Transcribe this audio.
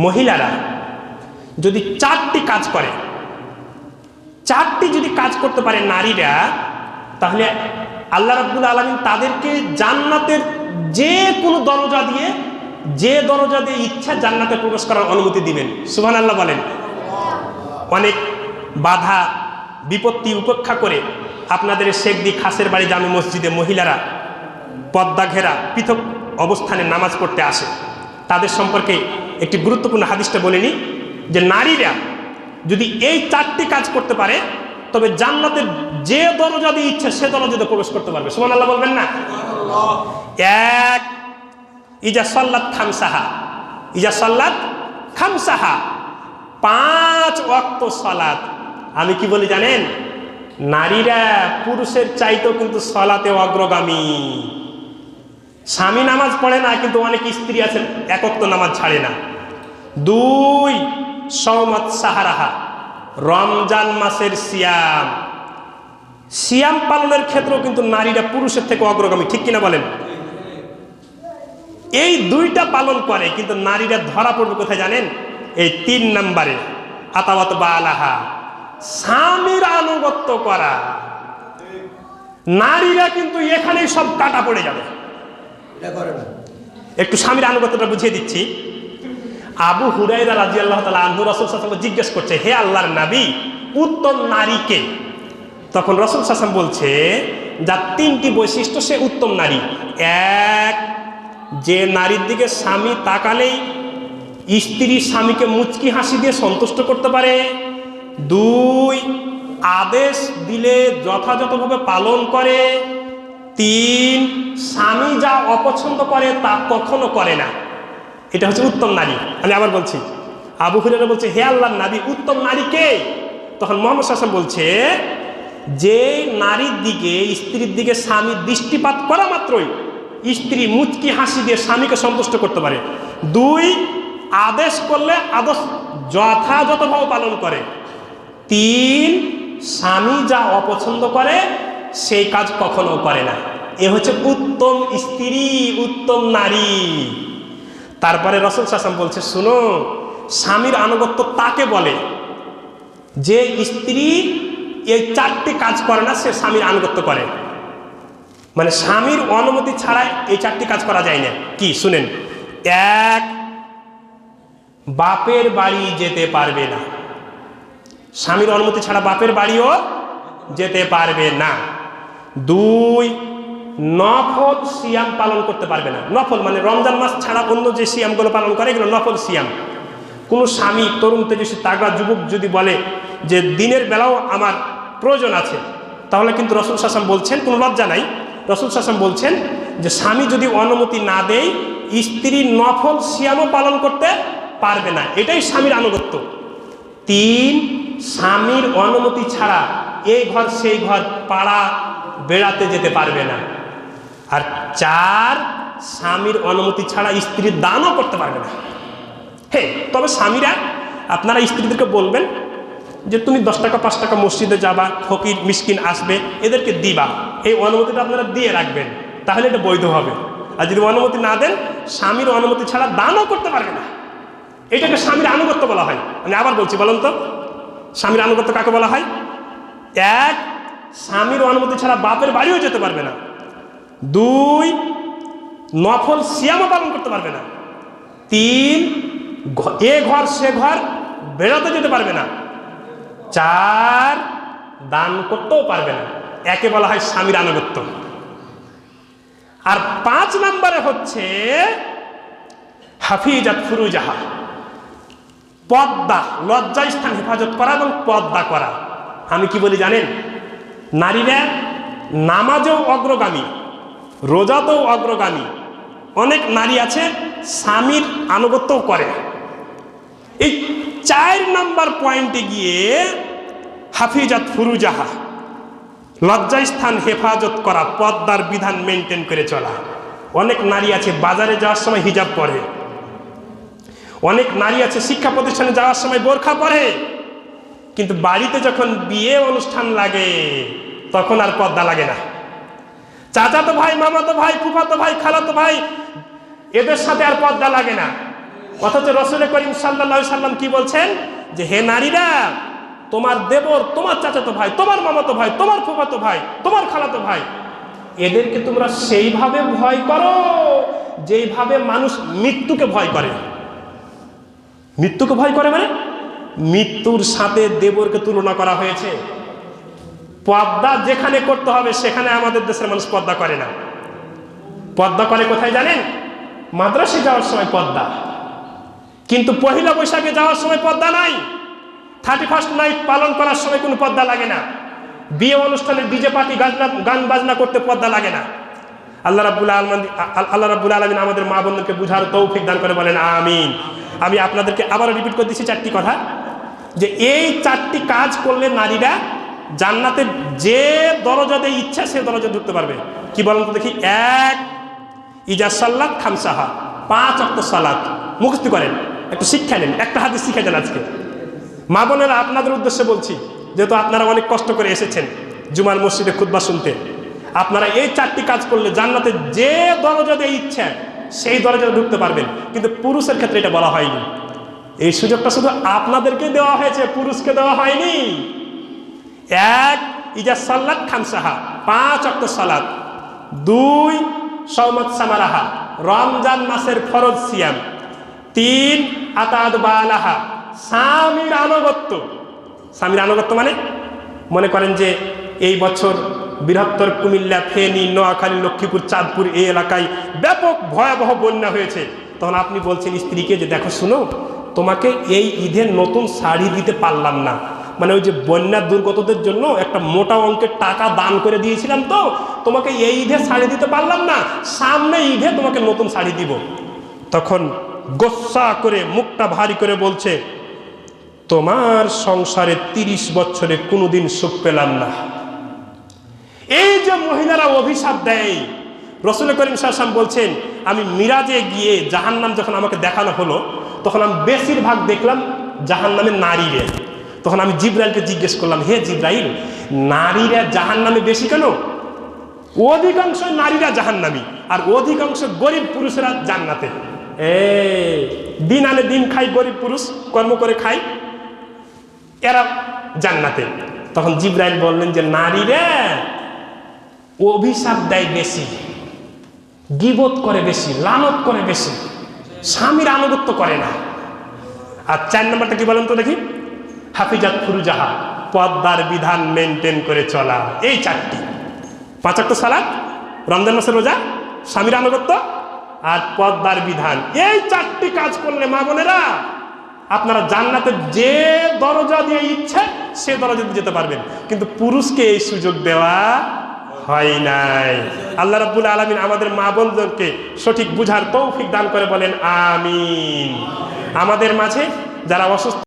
মহিলারা যদি 4টি কাজ করে, 4টি যদি কাজ করতে পারে নারীরা, তাহলে আল্লাহ রাব্বুল আলামিন তাদেরকে জান্নাতের যে কোনো দরজা দিয়ে, যে দরজা দিয়ে ইচ্ছা জান্নাতে প্রবেশ করার অনুমতি দিবেন। সুবহানাল্লাহ বলেন। অনেক বাধা বিপত্তি উপেক্ষা করে আপনাদের শেখদি খাসের বাড়ি জামে মসজিদে মহিলারা পর্দা ঘেরা পৃথক অবস্থানে নামাজ পড়তে আসে। তাদের সম্পর্কে একটি গুরুত্বপূর্ণ হাদিসটা বলিনি, যে নারীরা যদি এই 4টি কাজ করতে পারে তবে জান্নাতের যে দরজা দিয়ে ইচ্ছা সে দরজাতে প্রবেশ করতে পারবে। সুবহানাল্লাহ বলবেন না? এক, ইজা সাল্লাত খামসাহা, ইজা সাল্লাত খামসাহা, 5 ওয়াক্ত সালাত। আমি কি বলি জানেন? নারীরা পুরুষের চাইতেও কিন্তু সালাতে অগ্রগামী। স্বামী নামাজ পড়ে না, কিন্তু অনেক স্ত্রী আছেন 1 ওয়াক্ত নামাজ ছাড়ে না। 2, সওমাত সাহারাহা, রমজান মাসের সিয়াম, সিয়াম পালনের ক্ষেত্রেও কিন্তু নারীরা পুরুষের থেকে অগ্রগামী। ঠিক কিনা বলেন? এই 2টা পালন করে, কিন্তু নারীরা ধরা পড়বে কোথায় জানেন? এই 3 নম্বরে, আতাওয়াত বালাহা, স্বামীর আনুগত্য করা। নারীরা কিন্তু এখানেই সব কাটা পড়ে যাবে। একটু স্বামীর আনুগত্যটা বুঝিয়ে দিচ্ছি। আবু হুরায়রা রাদিয়াল্লাহু তাআলা আনহু রাসূল সাল্লাল্লাহু আলাইহি ওয়াসাল্লাম জিজ্ঞেস করছে, হে আল্লাহর নবী, উত্তম নারী কে? তখন রাসূল সাল্লাল্লাহু আলাইহি ওয়াসাল্লাম বলছে, যার 3টি বৈশিষ্ট্য সে উত্তম নারী। 1, যে নারীর দিকে স্বামী তাকালেই স্ত্রী স্বামীকে মুচকি হাসি দিয়ে সন্তুষ্ট করতে পারে। 2, আদেশ দিলে যথাযথভাবে পালন করে। 3, স্বামী যা অপছন্দ করে তা কখনো করে না। এটা হচ্ছে উত্তম নারী। আমি আবার বলছি, আবু হুরায়রা বলছে, হে আল্লাহর নবী, উত্তম নারী কে? তখন মুহাম্মদ সাল্লাল্লাহু আলাইহি ওয়াসাল্লাম বলছে, যে নারীর দিকে, স্ত্রীর দিকে স্বামী দৃষ্টিপাত করা মাত্রই স্ত্রী মুচকি হাসি দিয়ে স্বামীকে সন্তুষ্ট করতে পারে। 2, আদেশ করলে আদেশ যথাযথভাবে পালন করে। 3, স্বামী যা অপছন্দ করে সেই কাজ কখনো করে না। এ হচ্ছে উত্তম স্ত্রী, উত্তম নারী। তারপরে রাসূল সাল্লাল্লাহু আলাইহি ওয়াসাল্লাম বলছে, শুনো, স্বামীর আনুগত্য তাকে বলে যে স্ত্রী এই 4টি কাজ করে না, সে স্বামীর আনুগত্য করে। মানে স্বামীর অনুমতি ছাড়া এই 4টি কাজ করা যায় না। কি শুনেন? 1, বাপের বাড়ি যেতে পারবে না, স্বামীর অনুমতি ছাড়া বাপের বাড়িও যেতে পারবে না। 2, নফল সিয়াম পালন করতে পারবে না। নফল মানে রমজান মাস ছাড়া অন্য যে সিয়ামগুলো পালন করে এগুলো নফল সিয়াম। কোনো স্বামী, তরুণ তেজস্বী তাগড়া যুবক যদি বলে যে দিনের বেলাও আমার প্রয়োজন আছে, তাহলে কিন্তু রাসূল সাল্লাল্লাহু আলাইহি ওয়াসাল্লাম বলছেন, কোনো লজ্জা নাই, রাসূল সাল্লাল্লাহু আলাইহি ওয়াসাল্লাম বলছেন যে স্বামী যদি অনুমতি না দেয় স্ত্রী নফল সিয়ামও পালন করতে পারবে না। এটাই স্বামীর আনুগত্য। 3, স্বামীর অনুমতি ছাড়া এই ঘর সেই ঘর পাড়া বেড়াতে যেতে পারবে না। আর 4, স্বামীর অনুমতি ছাড়া স্ত্রীর দানও করতে পারবে না। হ্যাঁ, তবে স্বামীরা আপনারা স্ত্রীদেরকে বলবেন যে তুমি 10 টাকা 5 টাকা মসজিদে যাবা, ফকির মিসকিন আসবে, এদেরকে দিবা, এই অনুমতিটা আপনারা দিয়ে রাখবেন, তাহলে এটা বৈধ হবে। আর যদি অনুমতি না দেন, স্বামীর অনুমতি ছাড়া দানও করতে পারবে না। এটাকে স্বামীর আনুগত্য বলা হয়। আমি আবার বলছি, বলুন তো স্বামীর আনুগত্য কাকে বলা হয়? 1, স্বামীর অনুমতি ছাড়া বাপের বাড়িও যেতে পারবে না। 2, নফল সিয়ামও পালন করতে পারবে না। 3, এ ঘর সে ঘর বেড়াতে যেতে পারবে না। 4, দান করতেও পারবে না। একে বলা হয় স্বামীর আনুগত্য। আর 5 নম্বরে হচ্ছে হাফিজাত ফুরুজাহা, পর্দা, লজ্জাস্থান হেফাজত করা এবং পর্দা করা। আমি কি বলি জানেন? নারীরা নামাজেও অগ্রগামী, রোজাতেও অগ্রগামী। অনেক নারী আছে স্বামীর আনুগত্যও করে। এই 4 নম্বর পয়েন্টে গিয়ে হাফিজাত ফুরুজাহা, লজ্জাস্থান হেফাজত করা, পর্দার বিধান মেনটেন করে চলা। অনেক নারী আছে বাজারে যাওয়ার সময় হিজাব পরে, অনেক নারী আছে শিক্ষা প্রতিষ্ঠানে যাওয়ার সময় বোরখা পরে, কিন্তু বাড়িতে যখন বিয়ে অনুষ্ঠান লাগে তখন আর পর্দা লাগে না। চাচাতো ভাই, মামাতো ভাই, ফুফাতো ভাই, খালাতো ভাই, এদের সাথে আর পর্দা লাগে না। অথচ রাসূল করিম সাল্লাল্লাহু আলাইহি সাল্লাম কি বলছেন যে হে নারীরা, তোমার দেবর, তোমার চাচাতো ভাই, তোমার মামাতো ভাই, তোমার ফুফাতো ভাই, তোমার খালাতো ভাই, এদেরকে তোমরা সেইভাবে ভয় করো যেইভাবে মানুষ মৃত্যুকে ভয় করে। মৃত্যুকে ভয় করে মানে মৃত্যুর সাথে দেবরকে তুলনা করা হয়েছে। পর্দা যেখানে করতে হবে সেখানে আমাদের দেশের মানুষ পর্দা করে না। পর্দা করে কোথায় জানেন? মাদ্রাসায় যাওয়ার সময় পর্দা, কিন্তু পহেলা বৈশাখে যাওয়ার সময় পর্দা নাই। 31st নাইট পালন করার সময় কোনো পর্দা লাগে না। বিয়ে অনুষ্ঠানে ডিজে পার্টি গান বাজনা করতে পর্দা লাগে না। আল্লাহ রাব্বুল আলামিন আমাদের মা বোনদেরকে বুঝার তৌফিক দান করে, বলেন আমিন। আমি আপনাদেরকে আবারও রিপিট করে দিচ্ছি 4টি কথা, যে এই 4টি কাজ করলে নারীরা জান্নাতের যে দরজা দিয়ে ইচ্ছা সে দরজা ঢুকতে পারবে। কি বলেন তো দেখি? 1, ইজা সাল্লাত খামসাহা, 5 ওয়াক্ত সালাত মুখস্থ করেন, একটু শিক্ষা নেন, একটা হাদিস শিখে দেন। আজকে মা বোনেরা আপনাদের উদ্দেশ্যে বলছি, যেহেতু আপনারা অনেক কষ্ট করে এসেছেন জুমার মসজিদে খুতবা শুনতে, আপনারা এই 4টি কাজ করলে জান্নাতের যে দরজা দিয়ে ইচ্ছা সেই দরজায় ঢুকতে পারবেন। কিন্তু পুরুষের ক্ষেত্রে এটা বলা হয়নি। এই সুযোগটা শুধু আপনাদেরকে দেওয়া হয়েছে, পুরুষকে দেওয়া হয়নি। 1, ইজা সাল্লাত খামসাহা, 5 ওয়াক্ত সালাত। 2, সাওমাত সামারাহা, রমজান মাসের ফরজ সিয়াম। 3, আতাদ বালাহা, স্বামীর আনুগত্য। স্বামীর আনুগত্য মানে মনে করেন যে এই বছর বৃহত্তর কুমিল্লা, ফেনী, নোয়াখালী, লক্ষ্মীপুর, চাঁদপুর এই এলাকায় ব্যাপক ভয়াবহ বন্যা হয়েছে। তখন আপনি বলছেন স্ত্রীকে যে দেখো শুনো, তোমাকে এই ঈদের নতুন শাড়ি দিতে পারলাম না, মানে ওই যে বন্যার দুর্গতদের জন্য একটা মোটা অঙ্কের টাকা দান করে দিয়েছিলাম, তো তোমাকে এই ঈদে শাড়ি দিতে পারলাম না, সামনে ঈদে তোমাকে নতুন শাড়ি দিব। তখন গোসা করে মুখটা ভারী করে বলছে, তোমার সংসারে 30 বছরে কোনোদিন সুখ পেলাম না। এই যে মহিলারা অভিশাপ দেয়, রাসূল করিম সাল্লাল্লাহু আলাইহি ওয়াসাল্লাম বলছেন, আমি মিরাজে গিয়ে জাহান্নাম যখন আমাকে দেখানো হলো, তখন আমি বেশিরভাগ দেখলাম জাহান্নামে নারীরা। তখন আমি জিবরাইলকে জিজ্ঞেস করলাম, হে জিবরাইল, নারীরা জাহান্নামে বেশি কেন? অধিকাংশ নারীরা জাহান্নামী আর অধিকাংশ গরিব পুরুষেরা জান্নাতে। দিন আনে দিন খাই গরিব পুরুষ, কর্ম করে খাই, এরা জান্নাতে। তখন জিবরাইল বললেন যে নারীরা অভিশাপ দেয় বেশি, গীবত করে বেশি, লানত করে বেশি, স্বামীর আনুগত্য করে না। আর 4 নম্বরটা কি বলেন তো দেখি? হাফিজাত ফুরুজাহা, পর্দার বিধান মেনটেন করে চলা। এই 4টি, 5 ওয়াক্ত সালাত, রমজান মাসের রোজা, স্বামীর আনুগত্য আর পর্দার বিধান। এই 4টি কাজ করলে মা বোনেরা আপনারা জান্নাতের যে দরজা দিয়ে ইচ্ছে সে দরজা দিয়ে যেতে পারবেন। কিন্তু পুরুষকে এই সুযোগ দেওয়া হয় নাই। আল্লাহ রাব্বুল আলামিন আমাদের মা বোনদেরকে সঠিক বুঝার তৌফিক দান করে, বলেন আমিন। আমাদের মাঝে যারা অসুস্থ